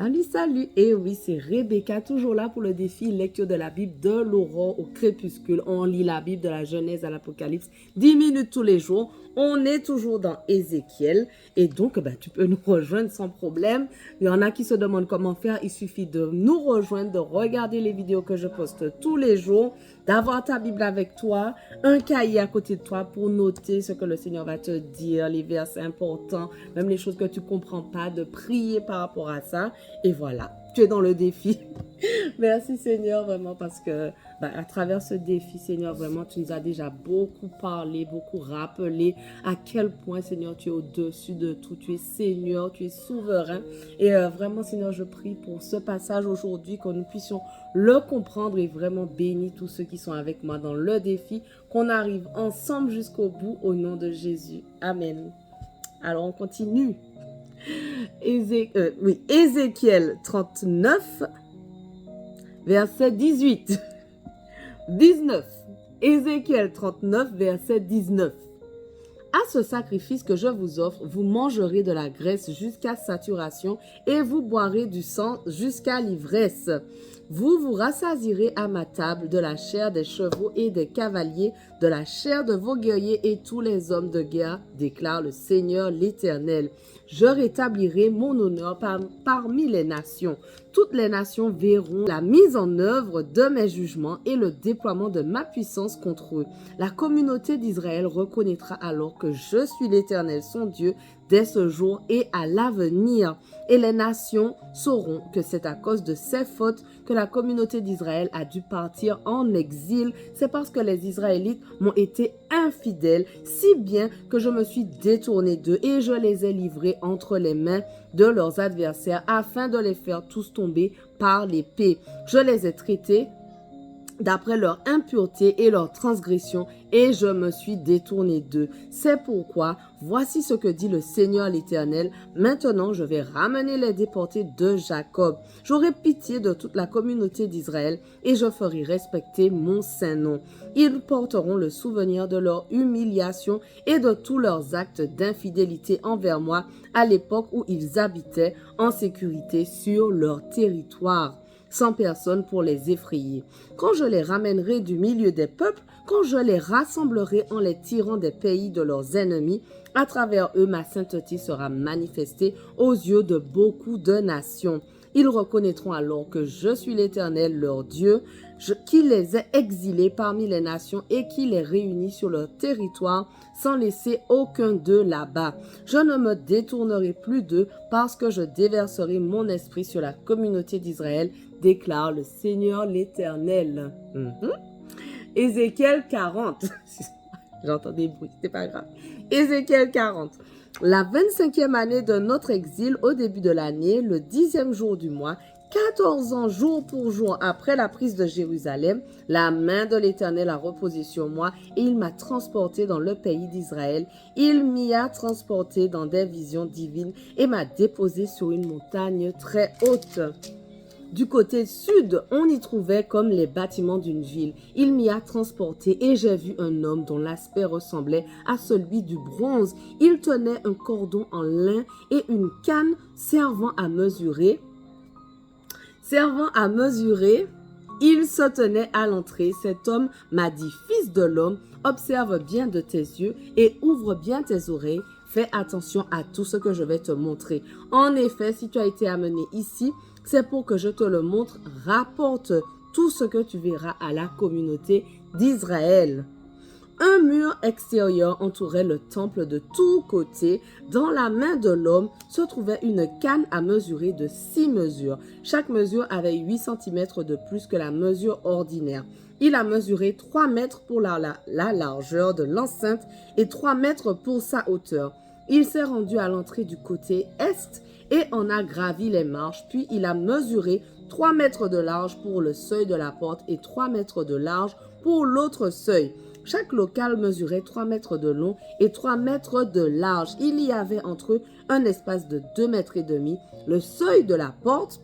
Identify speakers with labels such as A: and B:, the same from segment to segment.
A: Salut, salut! Et oui, c'est Rebecca, toujours là pour le défi lecture de la Bible de l'aurore au crépuscule. On lit la Bible de la Genèse à l'Apocalypse 10 minutes tous les jours. On est toujours dans Ézéchiel et donc tu peux nous rejoindre sans problème. Il y en a qui se demandent comment faire. Il suffit de nous rejoindre, de regarder les vidéos que je poste tous les jours, d'avoir ta Bible avec toi, un cahier à côté de toi pour noter ce que le Seigneur va te dire, les versets importants, même les choses que tu comprends pas, de prier par rapport à ça. Et voilà, tu es dans le défi. Merci Seigneur, vraiment, parce que à travers ce défi, Seigneur, vraiment, tu nous as déjà beaucoup parlé, beaucoup rappelé à quel point, Seigneur, tu es au-dessus de tout. Tu es Seigneur, tu es souverain. Et vraiment, Seigneur, je prie pour ce passage aujourd'hui, que nous puissions le comprendre et vraiment bénir tous ceux qui sont avec moi dans le défi, qu'on arrive ensemble jusqu'au bout au nom de Jésus. Amen. Alors, on continue. Ézéchiel 39, verset 18. 19. Ézéchiel 39, verset 19. À ce sacrifice que je vous offre, vous mangerez de la graisse jusqu'à saturation et vous boirez du sang jusqu'à l'ivresse. Vous vous rassasirez à ma table de la chair des chevaux et des cavaliers, de la chair de vos guerriers et tous les hommes de guerre, déclare le Seigneur l'Éternel. Je rétablirai mon honneur parmi les nations. Toutes les nations verront la mise en œuvre de mes jugements et le déploiement de ma puissance contre eux. La communauté d'Israël reconnaîtra alors que je suis l'Éternel, son Dieu, dès ce jour et à l'avenir. Et les nations sauront que c'est à cause de ces fautes que la communauté d'Israël a dû partir en exil. C'est parce que les Israélites m'ont été infidèles, si bien que je me suis détourné d'eux et je les ai livrés entre les mains de leurs adversaires afin de les faire tous tomber par l'épée. Je les ai traités d'après leur impureté et leur transgression, et je me suis détourné d'eux. C'est pourquoi, voici ce que dit le Seigneur l'Éternel. Maintenant, je vais ramener les déportés de Jacob. J'aurai pitié de toute la communauté d'Israël, et je ferai respecter mon saint nom. Ils porteront le souvenir de leur humiliation et de tous leurs actes d'infidélité envers moi à l'époque où ils habitaient en sécurité sur leur territoire, sans personne pour les effrayer. Quand je les ramènerai du milieu des peuples, quand je les rassemblerai en les tirant des pays de leurs ennemis, à travers eux ma sainteté sera manifestée aux yeux de beaucoup de nations. Ils reconnaîtront alors que je suis l'Éternel, leur Dieu, qui les ai exilés parmi les nations et qui les réunit sur leur territoire sans laisser aucun d'eux là-bas. Je ne me détournerai plus d'eux parce que je déverserai mon esprit sur la communauté d'Israël, déclare le Seigneur l'Éternel. Ézéchiel 40. J'entends des bruits, c'est pas grave. Ézéchiel 40. La 25e année de notre exil, au début de l'année, le 10e jour du mois, 14 ans jour pour jour après la prise de Jérusalem, la main de l'Éternel a reposé sur moi et il m'a transporté dans le pays d'Israël. Il m'y a transporté dans des visions divines et m'a déposé sur une montagne très haute. Du côté sud, on y trouvait comme les bâtiments d'une ville. Il m'y a transporté et j'ai vu un homme dont l'aspect ressemblait à celui du bronze. Il tenait un cordon en lin et une canne servant à mesurer. Il se tenait à l'entrée. Cet homme m'a dit, fils de l'homme, observe bien de tes yeux et ouvre bien tes oreilles. Fais attention à tout ce que je vais te montrer. En effet, si tu as été amené ici, c'est pour que je te le montre. Rapporte tout ce que tu verras à la communauté d'Israël. Un mur extérieur entourait le temple de tous côtés. Dans la main de l'homme se trouvait une canne à mesurer de 6 mesures. Chaque mesure avait 8 cm de plus que la mesure ordinaire. Il a mesuré 3 mètres pour la largeur de l'enceinte et 3 mètres pour sa hauteur. Il s'est rendu à l'entrée du côté est et en a gravi les marches. Puis il a mesuré 3 mètres de large pour le seuil de la porte et 3 mètres de large pour l'autre seuil. Chaque local mesurait 3 mètres de long et 3 mètres de large. Il y avait entre eux un espace de 2 mètres et demi. Le seuil de la porte,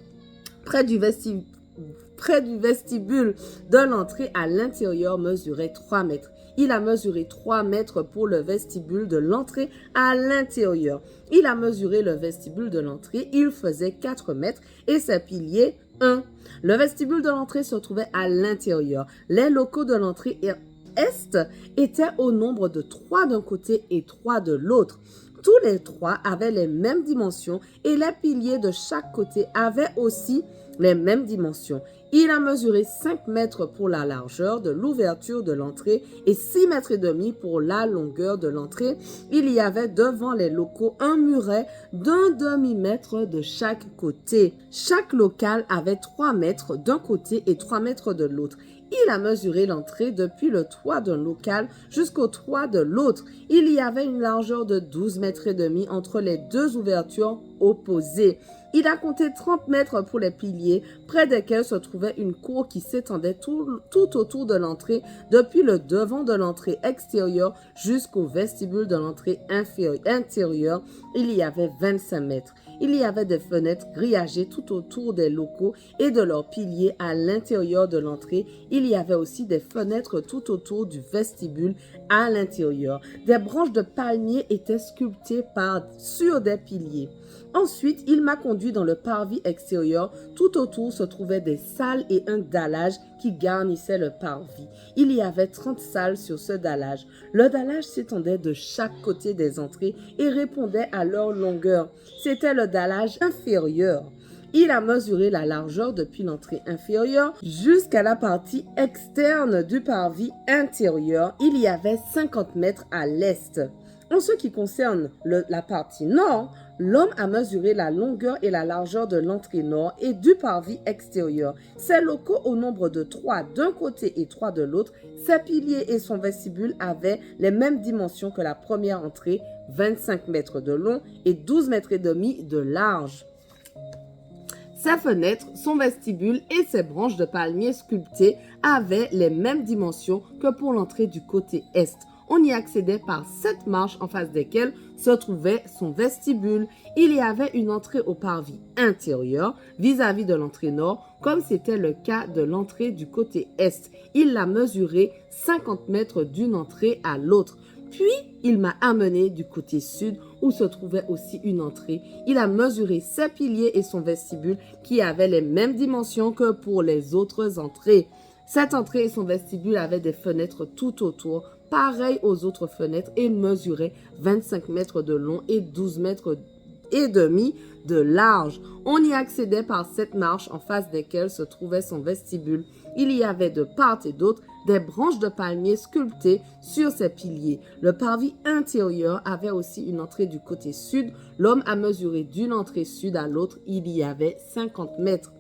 A: près du vestibule de l'entrée à l'intérieur, mesurait 3 mètres. Il a mesuré 3 mètres pour le vestibule de l'entrée à l'intérieur. Il a mesuré le vestibule de l'entrée. Il faisait 4 mètres et ses piliers 1. Le vestibule de l'entrée se trouvait à l'intérieur. Les locaux de l'entrée est étaient au nombre de 3 d'un côté et 3 de l'autre. Tous les 3 avaient les mêmes dimensions et les piliers de chaque côté avaient aussi les mêmes dimensions. Il a mesuré 5 mètres pour la largeur de l'ouverture de l'entrée et 6 mètres et demi pour la longueur de l'entrée. Il y avait devant les locaux un muret d'un demi-mètre de chaque côté. Chaque local avait 3 mètres d'un côté et 3 mètres de l'autre. Il a mesuré l'entrée depuis le toit d'un local jusqu'au toit de l'autre. Il y avait une largeur de 12 mètres et demi entre les deux ouvertures opposées. Il a compté 30 mètres pour les piliers, près desquels se trouvait une cour qui s'étendait tout autour de l'entrée, depuis le devant de l'entrée extérieure jusqu'au vestibule de l'entrée intérieure. Il y avait 25 mètres. Il y avait des fenêtres grillagées tout autour des locaux et de leurs piliers à l'intérieur de l'entrée. Il y avait aussi des fenêtres tout autour du vestibule à l'intérieur. Des branches de palmier étaient sculptées sur des piliers. Ensuite, il m'a conduit dans le parvis extérieur. Tout autour se trouvaient des salles et un dallage qui garnissait le parvis. Il y avait 30 salles sur ce dallage. Le dallage s'étendait de chaque côté des entrées et répondait à leur longueur. C'était le dallage inférieur. Il a mesuré la largeur depuis l'entrée inférieure jusqu'à la partie externe du parvis intérieur. Il y avait 50 mètres à l'est. En ce qui concerne la partie nord, l'homme a mesuré la longueur et la largeur de l'entrée nord et du parvis extérieur. Ses locaux au nombre de 3 d'un côté et 3 de l'autre, ses piliers et son vestibule avaient les mêmes dimensions que la première entrée, 25 mètres de long et 12 mètres et demi de large. Sa fenêtre, son vestibule et ses branches de palmier sculptées avaient les mêmes dimensions que pour l'entrée du côté est. On y accédait par 7 marches en face desquelles se trouvait son vestibule. Il y avait une entrée au parvis intérieur vis-à-vis de l'entrée nord, comme c'était le cas de l'entrée du côté est. Il l'a mesuré 50 mètres d'une entrée à l'autre. Puis, il m'a amené du côté sud où se trouvait aussi une entrée. Il a mesuré ses piliers et son vestibule qui avaient les mêmes dimensions que pour les autres entrées. Cette entrée et son vestibule avaient des fenêtres tout autour, pareilles aux autres fenêtres et mesuraient 25 mètres de long et 12 mètres et demi de large. On y accédait par 7 marches en face desquelles se trouvait son vestibule. Il y avait de part et d'autre des branches de palmier sculptées sur ses piliers. Le parvis intérieur avait aussi une entrée du côté sud. L'homme a mesuré d'une entrée sud à l'autre. Il y avait 50 mètres.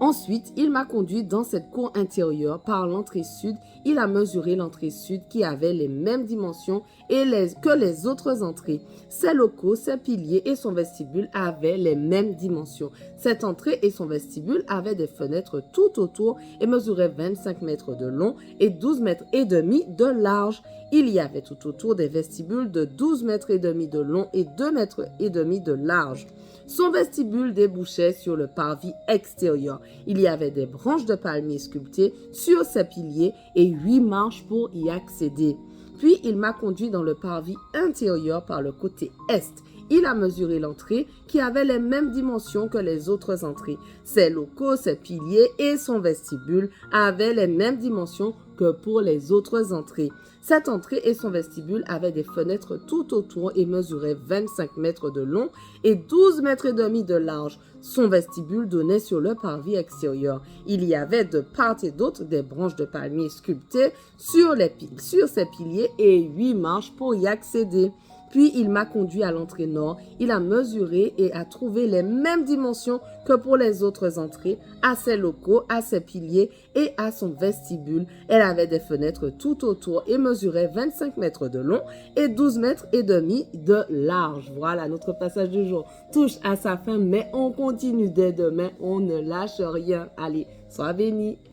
A: Ensuite, il m'a conduit dans cette cour intérieure par l'entrée sud. Il a mesuré l'entrée sud qui avait les mêmes dimensions que les autres entrées. Ses locaux, ses piliers et son vestibule avaient les mêmes dimensions. Cette entrée et son vestibule avaient des fenêtres tout autour et mesuraient 25 mètres de long et 12 mètres et demi de large. Il y avait tout autour des vestibules de 12 mètres et demi de long et 2 mètres et demi de large. Son vestibule débouchait sur le parvis extérieur. Il y avait des branches de palmier sculptées sur ses piliers et 8 marches pour y accéder. Puis il m'a conduit dans le parvis intérieur par le côté est. Il a mesuré l'entrée qui avait les mêmes dimensions que les autres entrées. Ses locaux, ses piliers et son vestibule avaient les mêmes dimensions que pour les autres entrées. Cette entrée et son vestibule avaient des fenêtres tout autour et mesuraient 25 mètres de long et 12 mètres et demi de large. Son vestibule donnait sur le parvis extérieur. Il y avait de part et d'autre des branches de palmier sculptées sur ses piliers et 8 marches pour y accéder. Puis il m'a conduit à l'entrée nord. Il a mesuré et a trouvé les mêmes dimensions que pour les autres entrées, à ses locaux, à ses piliers et à son vestibule. Elle avait des fenêtres tout autour et mesurait 25 mètres de long et 12 mètres et demi de large. Voilà, notre passage du jour touche à sa fin, mais on continue dès demain. On ne lâche rien. Allez, sois bénis.